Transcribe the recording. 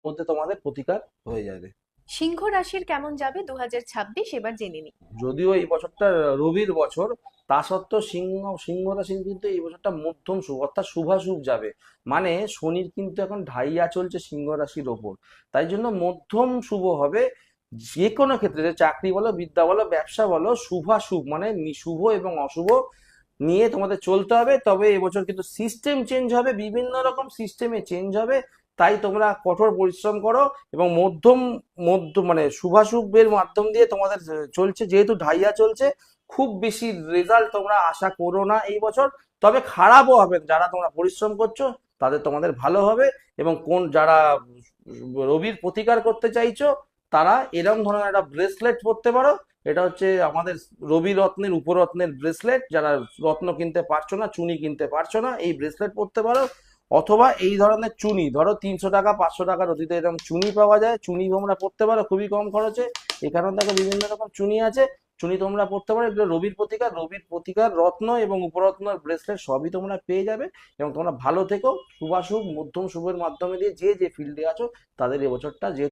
মধ্যে তোমাদের প্রতিকার হয়ে যাবে। সিংহ রাশির কেমন যাবে 2026 এবার জেনে নিই। যদিও এই বছরটা রবির বছর, তা সত্ত্বেও সিংহ রাশির কিন্তু এই বছরটা মধ্যম শুভ অর্থাৎ শুভাশুভ যাবে। মানে শনির কিন্তু এখন ঢাইয়া চলছে সিংহ রাশির ওপর, তাই জন্য মধ্যম শুভ হবে। যে কোনো ক্ষেত্রে, যে চাকরি বলো, বিদ্যা বলো, ব্যবসা বলো, শুভাশুভ মানে শুভ এবং অশুভ নিয়ে তোমাদের চলতে হবে। তবে এবছর কিন্তু সিস্টেম চেঞ্জ হবে, বিভিন্ন রকম সিস্টেমে চেঞ্জ হবে। তাই তোমরা কঠোর পরিশ্রম করো এবং মধ্যম মধ্য মানে শুভাশুভের মাধ্যম দিয়ে তোমাদের চলছে, যেহেতু ঢাইয়া চলছে, খুব বেশি রেজাল্ট তোমরা আশা করো না এই বছর। তবে খারাপও হবে না। যারা তোমরা পরিশ্রম করছো তাদের তোমাদের ভালো হবে। এবং যারা রবির প্রতিকার করতে চাইছো, তারা এরকম ধরনের একটা ব্রেসলেট পরতে পারো। এটা হচ্ছে আমাদের রবি রত্নের উপরত্নের ব্রেসলেট। যারা রত্ন কিনতে পারছো না, চুনি কিনতে পারছো না, এই ব্রেসলেট পরতে পারো। অথবা এই ধরনের চুনি, ধরো 300 টাকা 500 টাকার অতীতে এরকম চুনি পাওয়া যায়, চুনি তোমরা পরতে পারো খুবই কম খরচে। এখানেও দেখো বিভিন্ন রকম চুনি আছে, চুনি তোমরা পরতে পারো। এগুলো রবির প্রতিকার রত্ন এবং উপরত্নের ব্রেসলেট সবই তোমরা পেয়ে যাবে। এবং তোমরা ভালো থেকো। শুভাশুভ মধ্যম শুভের মাধ্যমে দিয়ে যে যে ফিল্ডে আছো তাদের এবছরটা যে